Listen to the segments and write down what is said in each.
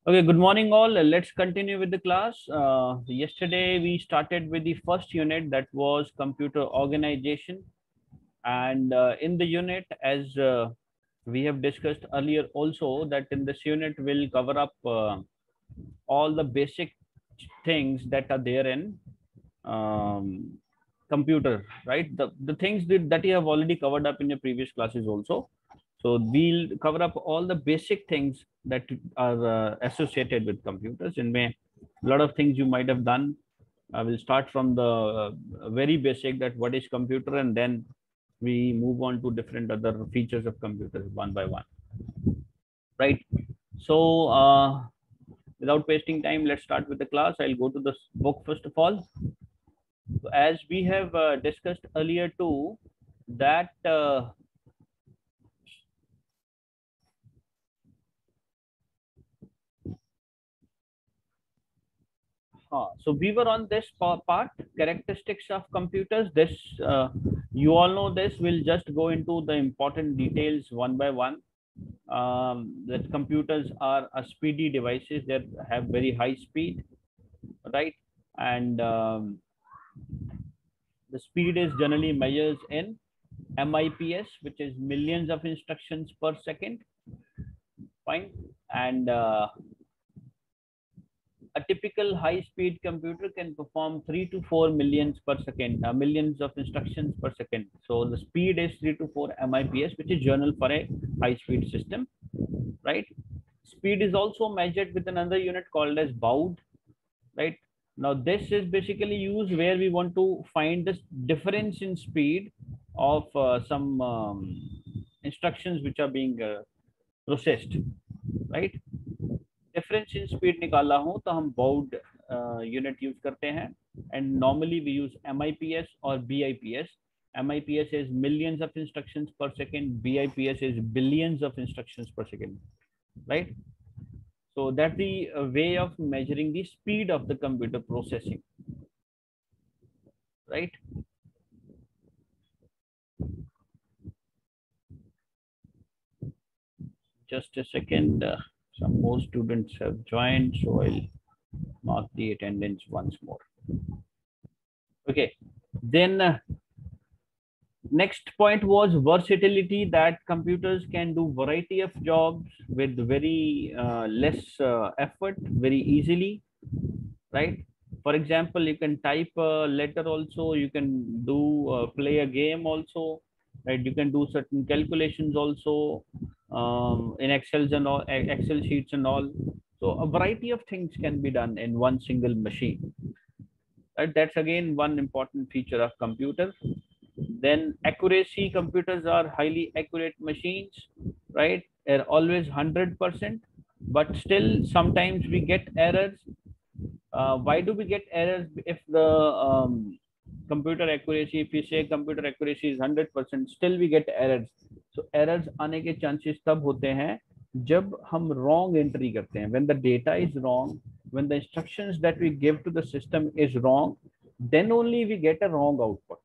Okay, good morning all. Let's continue with the class. Yesterday we started with the first unit, that was computer organization. And in the unit, as we have discussed earlier also, that in this unit we'll cover up all the basic things that are there in um, computer, right? The things that you have already covered up in your previous classes also. So we'll cover up all the basic things that are associated with computers. And may a lot of things you might have done. I will start from the very basic, that what is computer, and then we move on to different other features of computers one by one, right? So without wasting time, let's start with the class. I'll go to the book first of all. So as we have discussed earlier too, that so we were on this part, characteristics of computers. This you all know this. We'll just go into the important details one by one. That computers are a speedy devices that have very high speed, right? And the speed is generally measures in MIPS, which is millions of instructions per second. Fine. And a typical high-speed computer can perform 3 to 4 millions per second, millions of instructions per second. So the speed is 3 to 4 MIPS, which is journal for a high-speed system, right? Speed is also measured with another unit called as baud, right? Now this is basically used where we want to find the difference in speed of some instructions which are being processed, right? Difference in speed निकालना हो तो हम baud unit use करते हैं. And normally we use MIPS और BIPS. MIPS is millions of instructions per second, BIPS is billions of instructions per second, right? So that's the way of measuring the speed of the computer processing, right? Just a second. Some more students have joined, so I'll mark the attendance once more. Okay, then next point was versatility, that computers can do variety of jobs with very less effort, very easily, right? For example, you can type a letter also, you can do play a game also, right? You can do certain calculations also in Excel and all, Excel sheets and all. So a variety of things can be done in one single machine, right? That's again one important feature of computer. Then accuracy, computers are highly accurate machines, right? They're always 100%, but still sometimes we get errors. Why do we get errors? If the computer accuracy, if we say computer accuracy is 100%, still we get errors. So errors आने के chances तब होते हैं जब हम wrong entry करते हैं. When the data is wrong, when the instructions that we give to the system is wrong, then only we get a wrong output,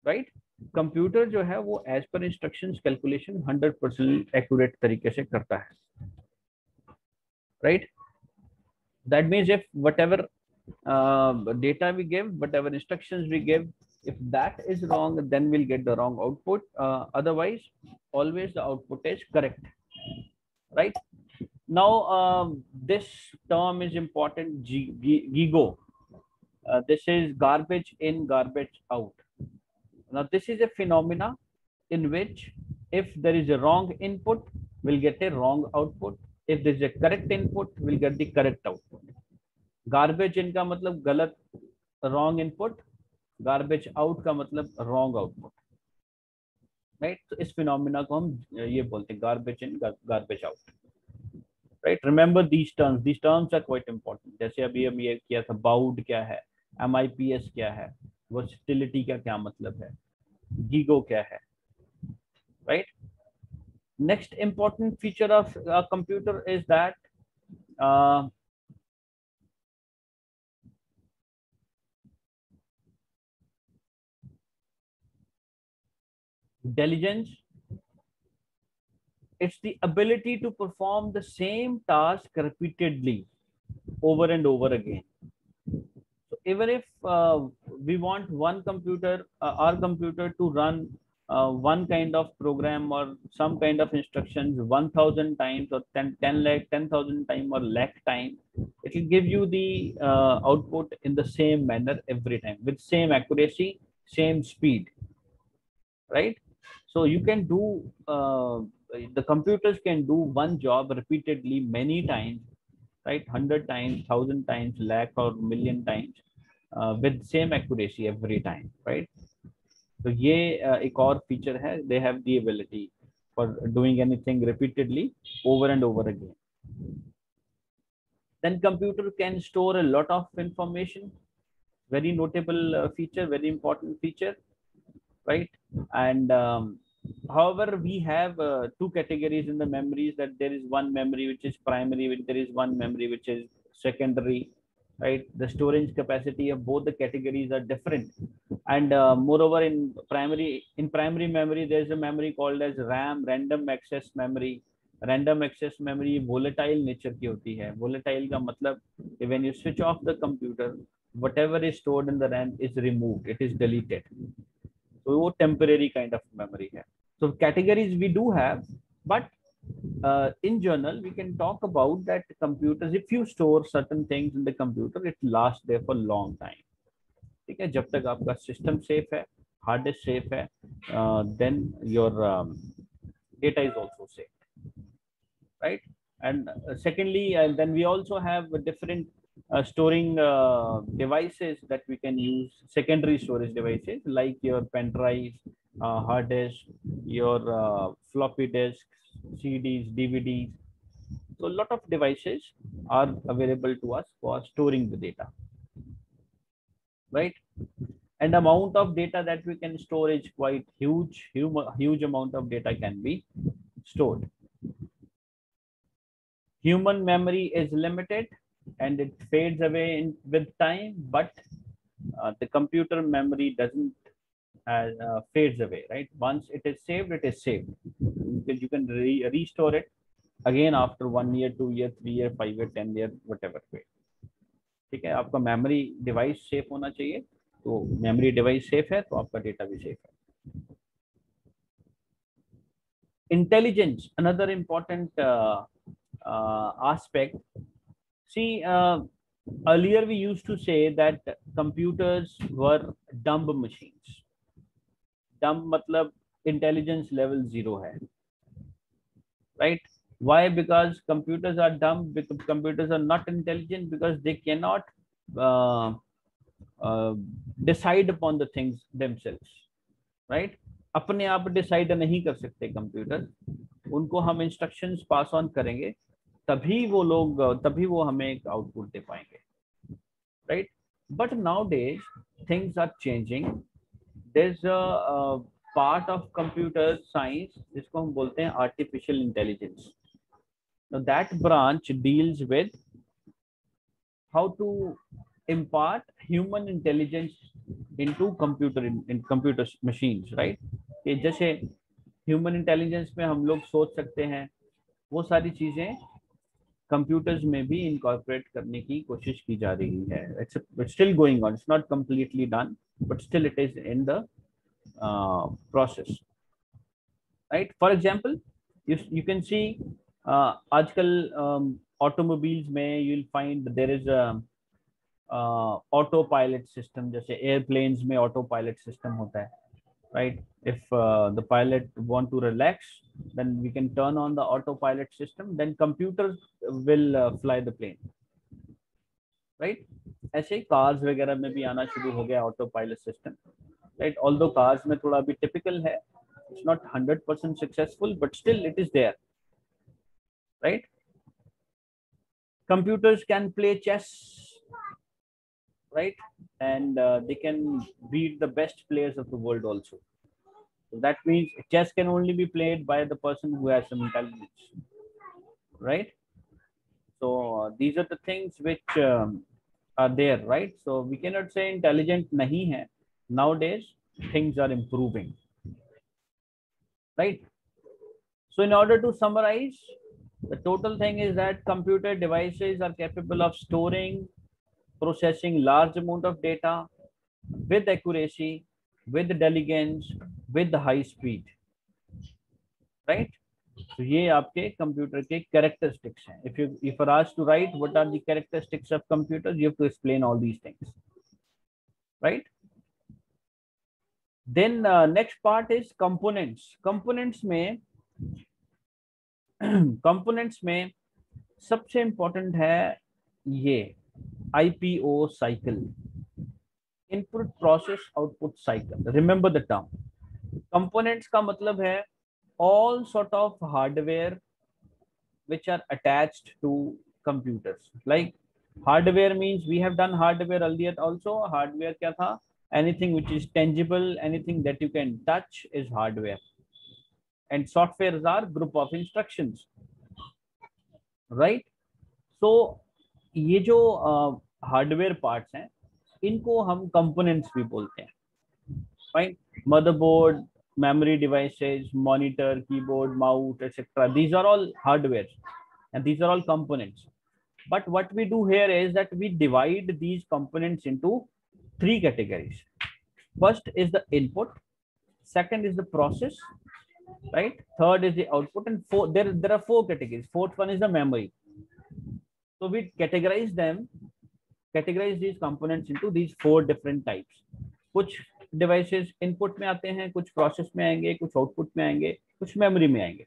right? Computer जो है वो as per instructions calculation 100% accurate तरीके से करता है, right? That means if what ever data we give, whatever instructions we give, if that is wrong, then we'll get the wrong output. Otherwise, always the output is correct, right? Now, this term is important, GIGO. This is garbage in, garbage out. Now, this is a phenomena in which if there is a wrong input, we'll get a wrong output. If there is a correct input, we'll get the correct output. Garbage in का मतलब गलत, wrong input. Garbage out का मतलब wrong output. Right? तो इस phenomena को हम ये बोलते हैं garbage in, garbage out. Right? Remember these terms. These terms are quite important. जैसे अभी हम ये किया था, baud क्या है, MIPS क्या है, versatility का क्या मतलब है, GIGO क्या है, right? Next important feature of a computer is that uh, diligence, It's the ability to perform the same task repeatedly over and over again. So even if we want our computer to run one kind of program or some kind of instructions 1,000 times or 10 lakh, 10,000 times or lakh time, it will give you the output in the same manner every time with same accuracy, same speed, right? So you can do, the computers can do one job repeatedly many times, right? 100 times, 1,000 times, lakh or million times with same accuracy every time, right? So ये एक और feature है, they have the ability for doing anything repeatedly over and over again. Then computer can store a lot of information, very notable feature, very important feature, right? And however, we have two categories in the memories, that there is one memory which is primary, there is one memory which is secondary, right? The storage capacity of both the categories are different. And moreover, in primary memory, there's a memory called as RAM, random access memory. Random access memory volatile nature की होती है. Volatile का मतलब when you switch off the computer, whatever is stored in the RAM is removed, it is deleted. So वो temporary kind of memory है. So categories we do have, but in general we can talk about that computers, if you store certain things in the computer, it lasts there for long time. ठीक है, जब तक आपका system safe है, hard disk safe है, then your data is also safe, right? And secondly, then we also have different storing devices that we can use, secondary storage devices like your pen drives, hard disk, your floppy disks, CDs, DVDs. So a lot of devices are available to us for storing the data, right? And amount of data that we can store is quite huge. Huge amount of data can be stored. Human memory is limited and it fades away with time, but the computer memory doesn't fades away, right? Once it is saved, it is saved. You can restore it again after 1 year, 2 year, 3 year, 5 year, 10 year, whatever way. ठीक है, आपका memory device safe होना चाहिए, तो memory device safe है तो आपका data भी सेफ है. Intelligence, another important aspect. See, earlier we used to say that computers were dumb machines. Dumb matlab intelligence level 0 hai, right? Why? Because computers are dumb, because computers are not intelligent, because they cannot uh, decide upon the things themselves, right? अपने आप decide नहीं कर सकते computer, उनको हम instructions pass on करेंगे तभी वो हमें एक आउटपुट दे पाएंगे, right? But nowadays things are changing. There is a part of computer science जिसको हम बोलते हैं artificial intelligence. That branch deals with how to impart human intelligence into computer machines, right? कि जैसे ह्यूमन इंटेलिजेंस में हम लोग सोच सकते हैं, वो सारी चीजें कंप्यूटर्स में भी इनकॉर्पोरेट करने की कोशिश की जा रही है. It's still going on, it's not completely done, but still it is in the process, right? For example, you can see आजकल automobiles में you'll find there is a autopilot system. जैसे एयरप्लेन्स में autopilot system होता है, right? If the pilot want to relax, then we can turn on the autopilot system, then computer will fly the plane, right? ऐसे cars वगैरह में भी आना शुरू हो गया autopilot system, right? Although cars में थोड़ा भी टिपिकल है, it's not 100% successful, but still it is there, right? Computers can play chess, right? And they can beat the best players of the world also. So that means chess can only be played by the person who has some intelligence, right? So these are the things which are there, right? So we cannot say intelligent nahi hai. Nowadays things are improving, right? So in order to summarize, the total thing is that computer devices are capable of storing, processing large amount of data with accuracy, with diligence, with high speed, right? So ये आपके computer के characteristics हैं. If you're asked to write what are the characteristics of computers, you have to explain all these things, right? Then next part is components. Components में सबसे important है ये IPO cycle, input process output cycle. Remember the term. Components का मतलब है all sort of hardware which are attached to computers. Like hardware means we have done hardware earlier also. Hardware क्या था? Anything which is tangible, anything that you can touch is hardware. And softwares are group of instructions, right? So ये जो hardware parts हैं इनको हम components भी बोलते हैं, right? Motherboard, memory devices, monitor, keyboard, mouse, etc. These are all hardware and these are all components. But what we do here is that we divide these components into three categories. First is the input, second is the process, right? Third is the output, and there are four categories. Fourth one is the memory. So we categorize these components into these four different types. कुछ devices input में आते हैं, कुछ process में आएंगे, कुछ output में आएंगे, कुछ मेमोरी में आएंगे.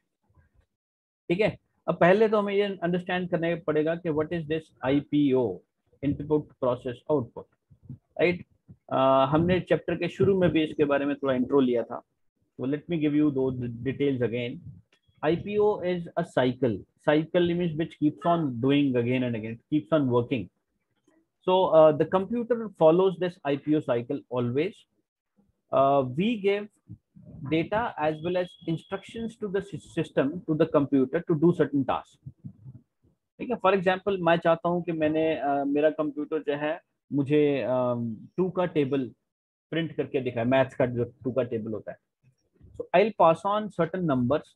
ठीक है. अब पहले तो हमें ये अंडरस्टैंड करना पड़ेगा कि what is this IPO, input process output, right? हमने चैप्टर के शुरू में भी इसके बारे में थोड़ा इंट्रो लिया था. So let me give you those details again. IPO is a cycle. Cycle means which keeps on doing again and again. It keeps on working. So the computer follows this IPO cycle always. We give data as well as instructions to the system, to the computer to do certain tasks. ठीक है. For example मैं चाहता हूँ कि मेरा computer जो है मुझे 2 का टेबल प्रिंट करके दिखाए, मैथ्स का जो 2 का टेबल होता है. So I will pass on certain numbers.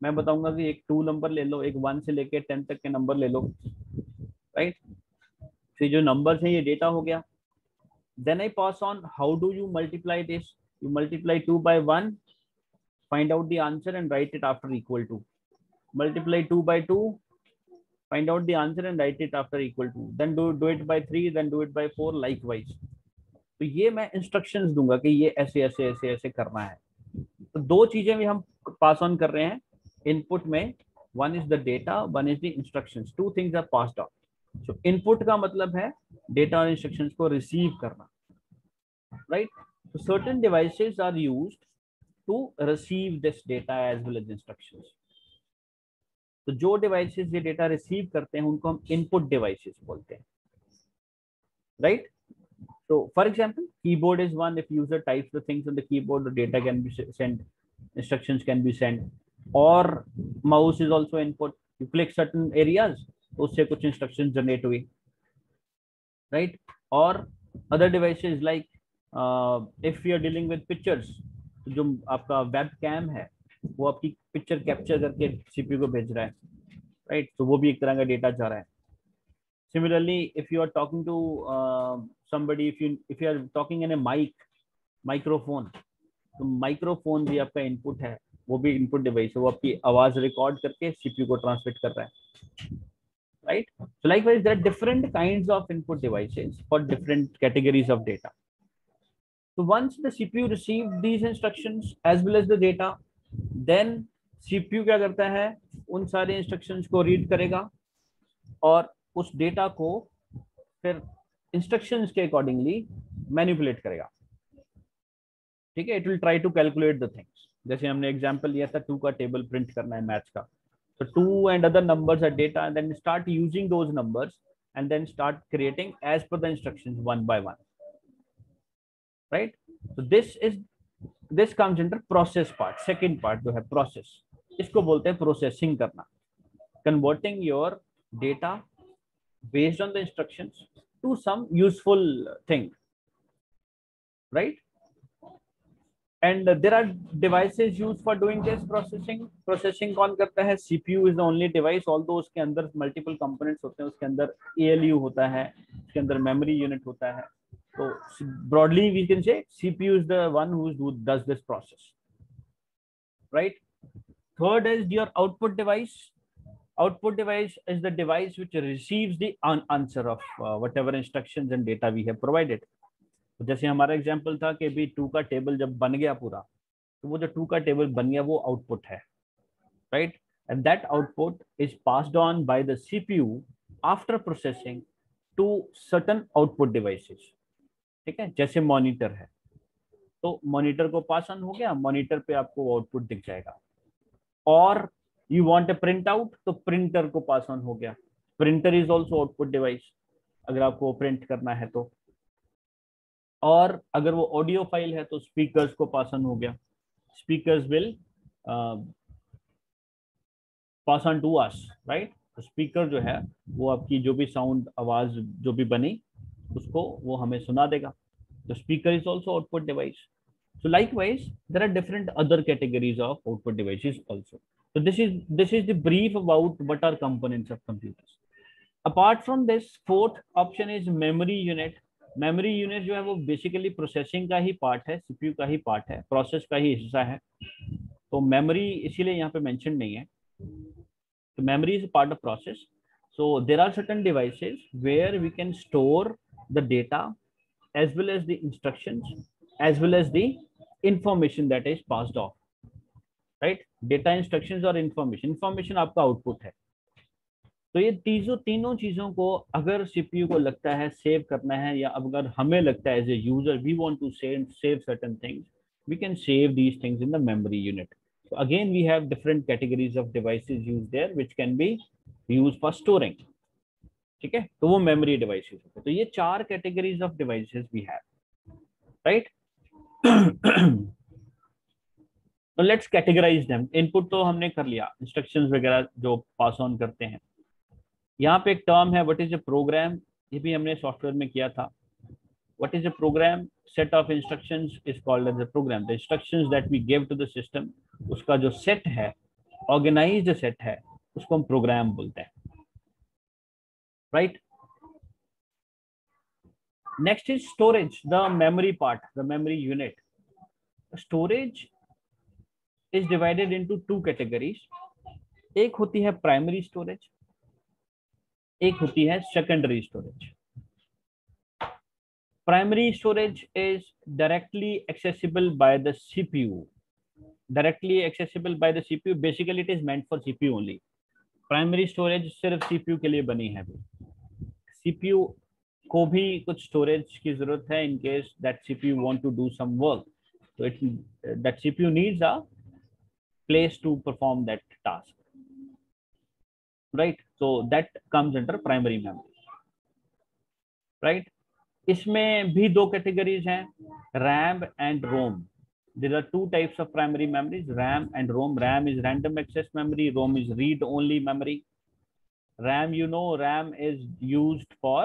मैं बताऊंगा कि एक 2 नंबर ले लो, एक 1 से लेके 10 तक के नंबर ले लो, राइट? तो जो नंबर्स हैं ये डेटा हो गया. Then I pass on how do you multiply this. You multiply 2 by 1, find out the answer and write it after equal to. Multiply 2 by 2, find out the answer and write it after equal to. Then do it by 3, then do it by 4, likewise. तो ये मैं instructions दूंगा कि ये ऐसे ऐसे ऐसे ऐसे करना है. तो दो चीजें भी हम पास ऑन कर रहे हैं इनपुट में. One is the data, one is the instructions. Two things are passed on. So input का मतलब है डेटा और इंस्ट्रक्शंस को रिसीव करना, right? So certain devices are used to receive this data as well as instructions. तो जो devices ये data receive करते हैं उनको हम input devices बोलते हैं, right? So for example, keyboard is one. If user types the things on the keyboard, the data can be sent, instructions can be sent. Or mouse is also input. You click certain areas, तो उससे कुछ instructions generate हुई, right? Or other devices like if you are dealing with pictures, जो आपका web cam है वो आपकी picture capture करके CPU को भेज रहा है, राइट? तो वो भी एक तरह का डेटा जा रहा है. Similarly, if you are talking to somebody, if you are talking in a microphone, तो माइक्रोफोन भी आपका इनपुट है, वो भी इनपुट डिवाइस है. वो आपकी आवाज रिकॉर्ड करके CPU को ट्रांसमिट कर रहा है, right? So likewise, there are different kinds of input devices for different categories of data. So once the CPU receives these instructions as well as the data, then CPU क्या करता है, उन सारे instructions को read करेगा और उस data को फिर instructions के accordingly manipulate करेगा. ठीक है. It will try to calculate the things. जैसे हमने example लिया था 2 का table print करना है मैथ्स का. So 2 and other numbers are data, and then start using those numbers and then start creating as per the instructions one by one, right? So this comes under process part. Second part जो है process, इसको बोलते हैं processing करना, converting your data based on the instructions to some useful thing, right? And there are devices used for doing this processing. Processing कौन करता है? CPU is the only device, although उसके अंदर मल्टीपल कंपोनेंट्स होते हैं. उसके अंदर एएलयू होता है, उसके अंदर मेमोरी यूनिट होता है. तो broadly we can say CPU is the one who does this process, right? Third is your output device. Output device is the device which receives the answer of whatever instructions and data we have provided. तो जैसे हमारा example था कि भी 2 का table जब बन गया पूरा, तो वो जो 2 का टेबल बन गया वो आउटपुट है, right? And that output is passed on by the CPU after processing to certain output devices. ठीक है, जैसे मॉनिटर है तो मॉनिटर को पास ऑन हो गया, मॉनिटर पे आपको आउटपुट दिख जाएगा. और you want a print out, तो प्रिंटर को पास ऑन हो गया. Printer is also output device अगर आपको प्रिंट करना है तो. और अगर वो ऑडियो फाइल है तो स्पीकर्स को पास ऑन हो गया. Speakers will pass on to us, right? तो स्पीकर जो है वो आपकी जो भी साउंड आवाज जो भी बनी उसको वो हमें सुना देगा. तो speaker is also output device. So likewise, there are different other categories of output devices also. So this is the brief about what are components of computers. Apart from this, fourth option is memory unit. Memory unit जो है वो basically processing का ही part है, CPU का ही part है, process का ही हिस्सा है. तो memory इसीलिए यहाँ पे mention नहीं है. So memory is a part of process. So there are certain devices where we can store the data as well as the instructions as well as the information that is passed off, right? Data, instructions और information आपका output है. तो ये तीनों चीजों को अगर CPU को लगता है सेव करना है, या अगर हमें लगता है as a user we want to save certain things, we can save these things in the memory unit. So again we have different categories of devices used there which can be used for storing. ठीक है, तो वो memory devices होते हैं. तो ये 4 categories of devices we have, right? तो let's categorise them. Input तो हमने कर लिया, इंस्ट्रक्शंस वगैरह जो पास ऑन करते हैं. यहाँ पे एक टर्म है व्हाट इज अ प्रोग्राम, ये भी हमने सॉफ्टवेयर में किया था. What is a program? Set of instructions is called as a program. The instructions that we give to the system, उसका जो सेट है, ऑर्गेनाइज्ड सेट है, उसको हम प्रोग्राम बोलते हैं, right? Next is storage, the memory part, the memory unit. Storage is divided into 2 categories. एक होती है प्राइमरी स्टोरेज, एक होती है secondary storage. Primary storage is directly accessible bye the CPU. Directly accessible bye the CPU, basically it is meant for CPU only. Primary storage सिर्फ CPU के लिए बनी है. सीपीयू को भी कुछ स्टोरेज की जरूरत है in case that CPU want to do some work. तो it that CPU needs a place to perform that task, right? So that comes under primary memory, right? इसमें भी 2 कैटेगरीज हैं, RAM and ROM. There are 2 types of primary memories, RAM and ROM. RAM is random access memory, ROM is read only memory. RAM, you know, RAM is used for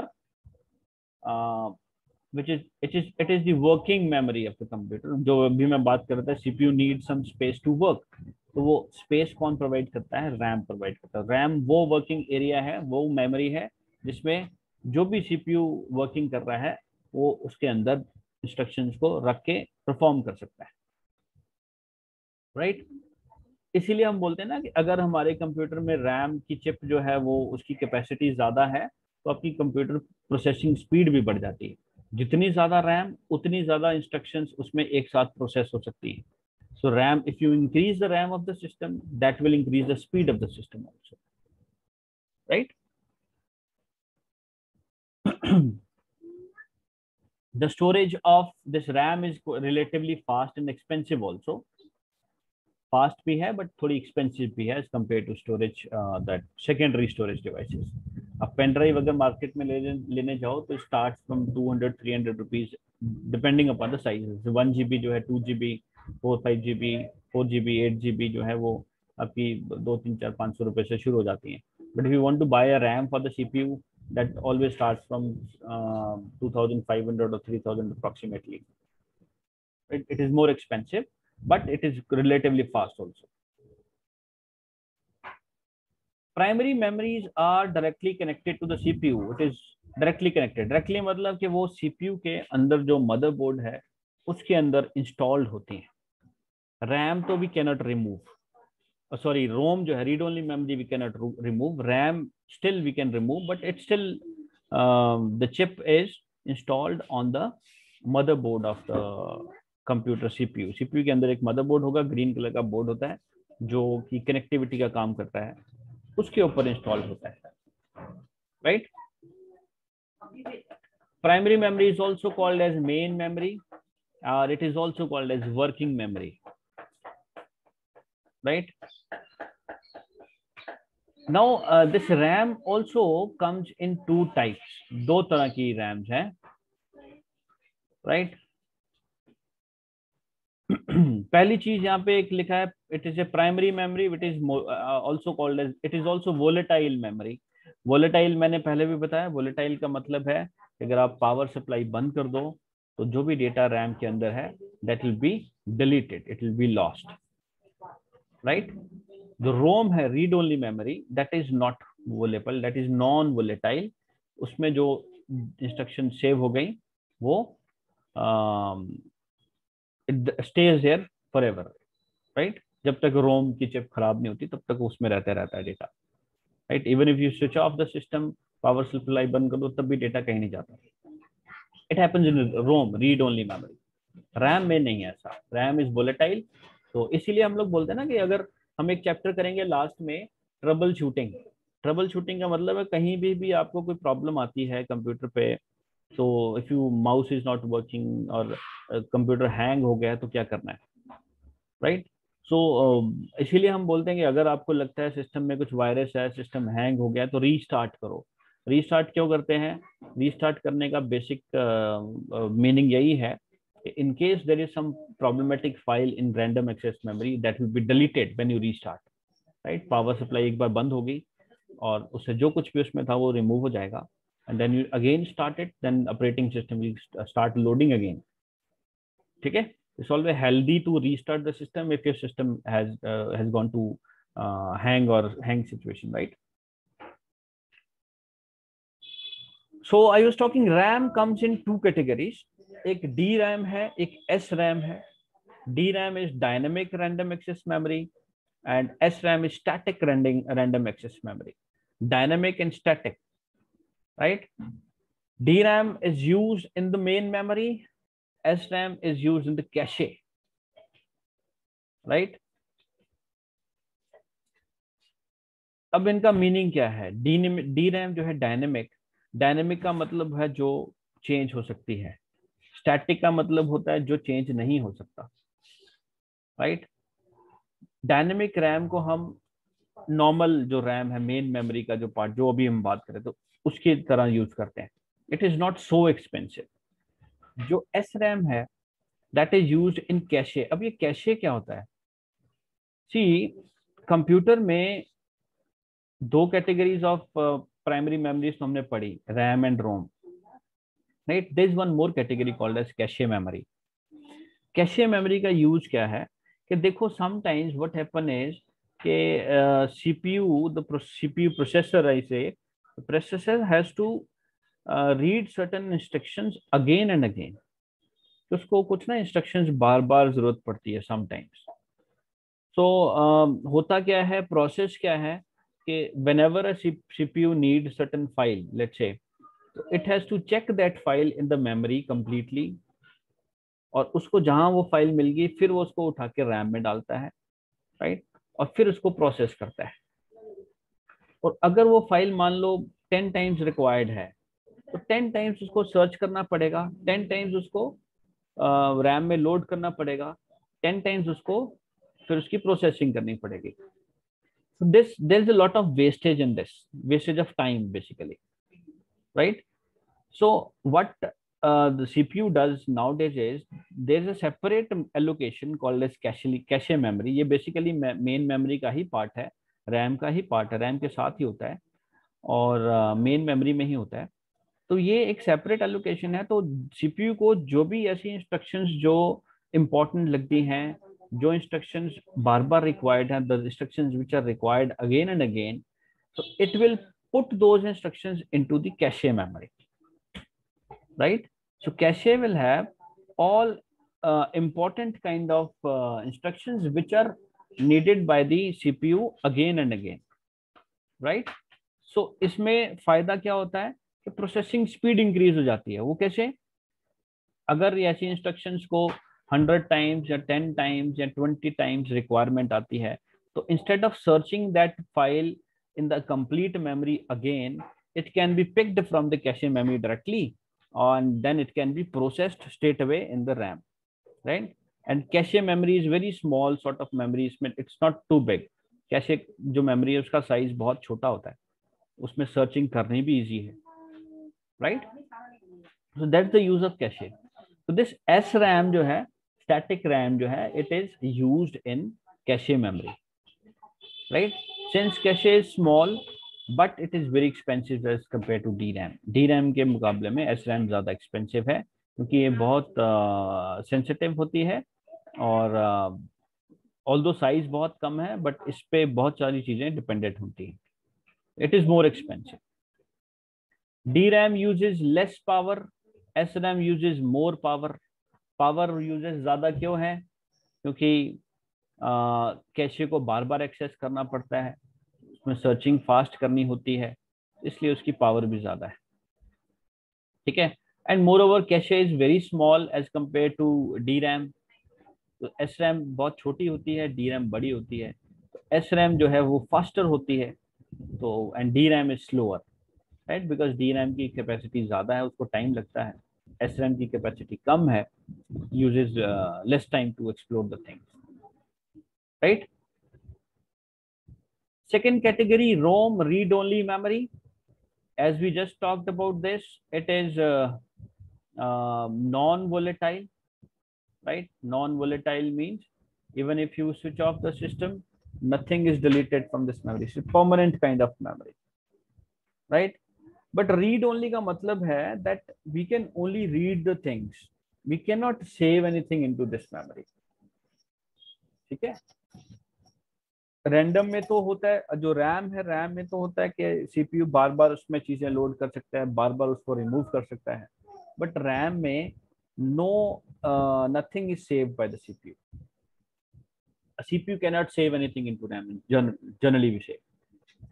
it is the working memory of the computer. जो अभी मैं बात कर रहा था, CPU needs some space to work, तो वो space कौन प्रोवाइड करता है? रैम प्रोवाइड करता है. रैम वो वर्किंग एरिया है, वो मेमोरी है जिसमें जो भी सीपीयू वर्किंग कर रहा है वो उसके अंदर इंस्ट्रक्शंस को रख के परफॉर्म कर सकता है, राइट? इसीलिए हम बोलते हैं ना कि अगर हमारे कंप्यूटर में रैम की चिप जो है वो उसकी कैपेसिटी ज्यादा है तो आपकी कंप्यूटर प्रोसेसिंग स्पीड भी बढ़ जाती है. जितनी ज्यादा रैम उतनी ज्यादा इंस्ट्रक्शंस उसमें एक साथ प्रोसेस हो सकती है. So RAM, if you increase the RAM of the system, that will increase the speed of the system also, right? The storage of this RAM is relatively fast and expensive also. Fast भी है but थोड़ी expensive भी है as compared to storage that secondary storage devices. अब pen drive अगर market में लेने जाओ तो start from 200-300 rupees depending upon the size. 1 GB जो है, 2 GB, 4-5 GB, 4 GB, 8 GB जो है वो आपकी 2-3-4-500 रुपए से शुरू हो जाती हैं. But if you want to buy a RAM for the CPU, that always starts from 2500 or 3000 approximately, it is more expensive, but it is relatively fast also. Primary memories are directly connected to the CPU. It is directly connected. Directly मतलब कि वो CPU के अंदर जो motherboard है उसके अंदर installed होती हैं. रैम तो we cannot remove, sorry ROM जो है read only memory we cannot remove, RAM still we can remove, but it still the chip is installed on the motherboard of the computer. CPU CPU के अंदर एक motherboard होगा, green colour का board होता है जो कि कनेक्टिविटी का काम करता है, उसके ऊपर इंस्टॉल होता है. Right. Primary memory is also called as main memory और it is also called as working memory. Right. Now this RAM also comes in two types. दो तरह की रैम्स हैं. राइट. पहली चीज यहाँ पे एक लिखा है, it is a primary memory which is also called as, it is also volatile memory. Volatile मैंने पहले भी बताया. वोलेटाइल का मतलब है अगर आप पावर सप्लाई बंद कर दो तो जो भी डेटा रैम के अंदर है that will be deleted, it will be lost. Right. जो रोम है read only memory that is not volatile, that is non volatile. उसमें जो इंस्ट्रक्शन सेव हो गई वो it stays there forever. Right. जब तक रोम की चिप खराब नहीं होती तब तक उसमें रहता है data. Right. Even if you switch off the system, power supply बंद कर दो, तब भी डेटा कहीं नहीं जाता. It happens in ROM read only memory. RAM में नहीं है ऐसा. RAM is volatile. तो इसीलिए हम लोग बोलते हैं ना कि अगर हम एक चैप्टर करेंगे लास्ट में ट्रबल शूटिंग. ट्रबल शूटिंग का मतलब है कहीं भी आपको कोई प्रॉब्लम आती है कंप्यूटर पे, तो if you mouse is not working और कंप्यूटर हैंग हो गया है तो क्या करना है. राइट. सो इसीलिए हम बोलते हैं कि अगर आपको लगता है सिस्टम में कुछ वायरस है, सिस्टम हैंग हो गया है, तो रीस्टार्ट करो. रीस्टार्ट क्यों करते हैं? रीस्टार्ट करने का बेसिक मीनिंग यही है, in case there is some problematic file in random access memory that will be deleted when you restart. right. Power supply एक बार बंद होगी और उससे जो कुछ भी उसमें था वो रिमूव हो जाएगा, and then you again start it, then operating system will start loading again. ठीक है. It's always healthy to restart the system if your system has gone to hang or hang situation. Right. So I was talking RAM comes in two categories. एक DRAM है, एक SRAM है. DRAM is dynamic random access memory and SRAM is static random access memory. Dynamic and static. Right. DRAM is used in the main memory. SRAM is used in the cache. Right. अब इनका meaning क्या है? DRAM जो है dynamic का मतलब है जो चेंज हो सकती है. स्टैटिक का मतलब होता है जो चेंज नहीं हो सकता. राइट. डायनेमिक रैम को हम नॉर्मल जो रैम है मेन मेमोरी का जो पार्ट जो अभी हम बात करें तो उसकी तरह यूज करते हैं. It is not so expensive. जो एस रैम है that is used in cache. अब ये कैशे क्या होता है? सी कंप्यूटर में दो कैटेगरीज ऑफ प्राइमरी मेमोरीज तो हमने पढ़ी, RAM and ROM. Right. There is one more category called as cache memory. Cache memory का यूज क्या है कि देखो समटाइम्स व्हाट हैपन इज कि सीपीयू द सीपीयू प्रोसेसर ऐसे processor has to read certain instructions again and again. तो उसको कुछ ना इंस्ट्रक्शंस बार बार जरूरत पड़ती है समटाइम्स. सो होता क्या है, प्रोसेस क्या है कि whenever a CPU needs certain file, let's say, it has to check that file in the memory completely. और उसको जहां वो फाइल मिल गई फिर वो उसको उठा के रैम में डालता है. राइट. और फिर उसको प्रोसेस करता है. और अगर वो फाइल मान लो 10 टाइम्स रिक्वायर्ड है तो 10 टाइम्स उसको सर्च करना पड़ेगा, 10 टाइम्स उसको रैम में लोड करना पड़ेगा, 10 टाइम्स उसको फिर उसकी प्रोसेसिंग करनी पड़ेगी. So there is a lot of wastage in this, wastage of time basically. Right. So what the CPU does nowadays is there is a separate allocation called as cache memory. ये basically main memory का ही part है, RAM का ही part है, RAM के साथ ही होता है और main memory में ही होता है. तो ये एक separate allocation है. तो CPU को जो भी ऐसी instructions जो इंपॉर्टेंट लगती हैं, जो इंस्ट्रक्शंस बार बार रिक्वायर्ड हैं, the instructions which are required again and again, so it will put those instructions into the cache memory, right? So cache will have all important kind of instructions which are needed by the CPU again and again, right? So इसमें फायदा क्या होता है कि processing speed increase हो जाती है। वो कैसे? अगर ऐसी इंस्ट्रक्शंस को 100 टाइम्स या 10 टाइम्स या 20 टाइम्स रिक्वायरमेंट आती है, तो instead of searching that file in the complete memory again, it can be picked from the cache memory directly, and then it can be processed straight away in the RAM, right? And cache memory is very small sort of memory, it's not too big. cache जो memory है उसका size बहुत छोटा होता है, उसमें searching करनी भी easy है, right? So that's the use of cache. So this SRAM जो है, static RAM जो है, it is used in cache memory, right? Since cache is small, but it is very expensive as compared to DRAM. DRAM के मुकाबले में SRAM ज़्यादा expensive है, क्योंकि ये बहुत sensitive होती है, और although size बहुत कम है, but इस पे बहुत सारी चीज़ें dependent होती हैं. It is more expensive. DRAM uses less power, SRAM uses more power. Power uses ज़्यादा क्यों है? क्योंकि कैशे को बार बार एक्सेस करना पड़ता है, उसमें सर्चिंग फास्ट करनी होती है, इसलिए उसकी पावर भी ज्यादा है, ठीक है? And more over cache is very small as compare to the RAM. तो एस रैम बहुत छोटी होती है, डी रैम बड़ी होती है। तो एस रैम जो है वो फास्टर होती है, तो and the RAM is slower, right? Because the RAM की कैपेसिटी ज्यादा है, उसको टाइम लगता है। एस रैम की कैपेसिटी कम है, uses less time to explore the things, right? Second category, ROM, read-only memory. As we just talked about this, it is non-volatile, right? Non-volatile means even if you switch off the system, nothing is deleted from this memory. It's a permanent kind of memory, right? But read-only का मतलब है that we can only read the things. We cannot save anything into this memory. ठीक है? Random में तो होता है, जो रैम है, रैम में तो होता है कि सीपीयू बार बार उसमें चीजें लोड कर सकता है, बार बार उसको रिमूव कर सकता है। बट रैम में no, nothing is saved by the CPU. CPU can not save anything into RAM. Generally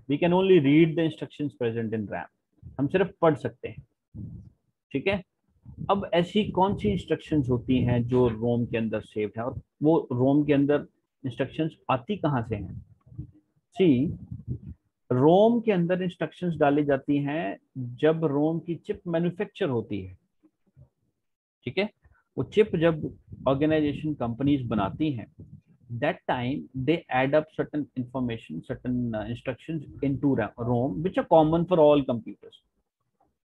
we can only read the instructions present in RAM. हम सिर्फ पढ़ सकते हैं, ठीक है? अब ऐसी कौन सी इंस्ट्रक्शंस होती हैं जो रोम के अंदर सेव्ड है, और वो रोम के अंदर इंस्ट्रक्शंस आती कहाँ से हैं? सी, रोम के अंदर इंस्ट्रक्शंस डाली जाती हैं जब रोम की चिप मैन्युफैक्चर होती है, ठीक है? वो चिप जब ऑर्गेनाइजेशन कंपनीज बनाती हैं, that time they add up certain information, certain instructions into ROM which are common for all computers.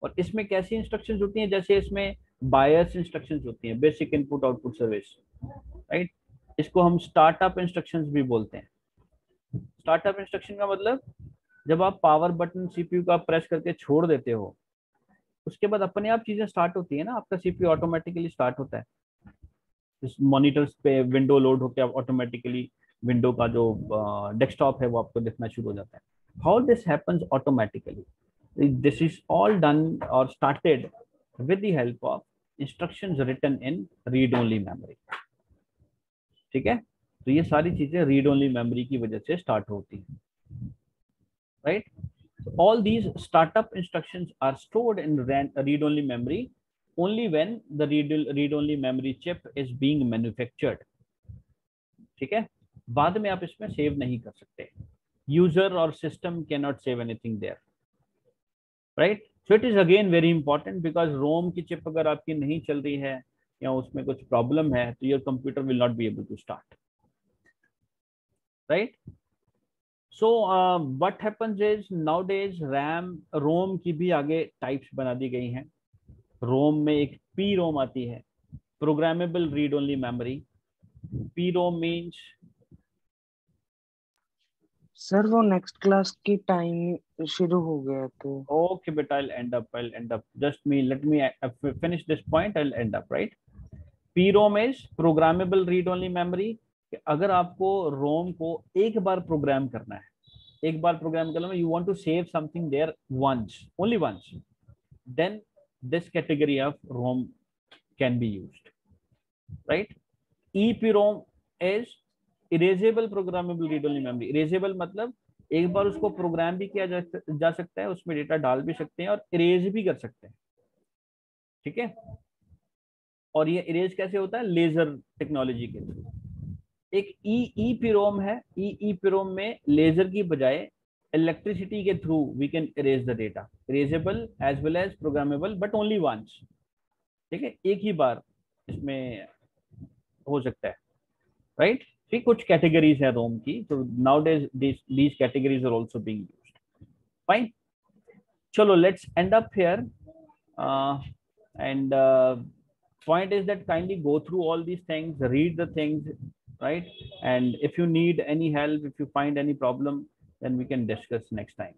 और इसमें कैसी इंस्ट्रक्शंस होती हैं? जैसे इसमें बायस इंस्ट्रक्शंस होती हैं, basic input output service, right? इसको हम स्टार्टअप इंस्ट्रक्शंस भी बोलते हैं। स्टार्टअप इंस्ट्रक्शन का मतलब जब आप पावर बटन सीपीयू का प्रेस करके छोड़ देते हो, उसके बाद अपने आप चीजें स्टार्ट होती है ना, आपका सीपीयू ऑटोमेटिकली स्टार्ट होता है। इस मॉनिटर्स पे विंडो लोड होकर ऑटोमेटिकली विंडो का जो डेस्कटॉप है वो आपको दिखना शुरू हो जाता है। How this happens automatically? This is all done और started with the help of instructions written in read only memory, ठीक है? तो ये सारी चीजें रीड ओनली मेमोरी की वजह से स्टार्ट होती हैं, right? All these startup instructions are stored in read-only memory only when the read-only memory chip is being manufactured, ठीक है? बाद में आप इसमें सेव नहीं कर सकते. User or system cannot save anything there, right? So it is again very important because ROM की चिप अगर आपकी नहीं चल रही है या उसमें कुछ प्रॉब्लम है, तो your computer will not be able to start, right? So what happens is nowadays ROM की भी आगे टाइप्स बना दी गई हैं. रोम में एक पी रोम आती है, programmable read only memory. P ROM means, sir वो नेक्स्ट क्लास की टाइम शुरू हो गया तो ओके बेटा, I'll end up. Just me, let me finish this point, I'll end up, right? PROM is programmable read only memory. अगर आपको रोम को एक बार प्रोग्राम करना है, एक बार प्रोग्राम करना है, you want to save something there once, only once, then this category of ROM can be used, right. EPROM is erasable programmable read only memory. Erasable मतलब एक बार उसको प्रोग्राम भी किया जा सकता है, उसमें डेटा डाल भी सकते हैं और इरेज भी कर सकते हैं, ठीक है। और ये इरेज कैसे होता है? लेजर टेक्नोलॉजी के थ्रू। एक EEPROM है, EEPROM में लेजर की बजाय इलेक्ट्रिसिटी के through we can erase the data, erasable as well as programmable, but only once, ठीक है, एक ही बार इसमें हो सकता है, राइट। ठीक, कुछ कैटेगरीज है रोम की, तो nowadays these categories are also being used. Fine, चलो let's end up here, and point is that kindly go through all these things, read the things, right? And if you need any help, if you find any problem, then we can discuss next time.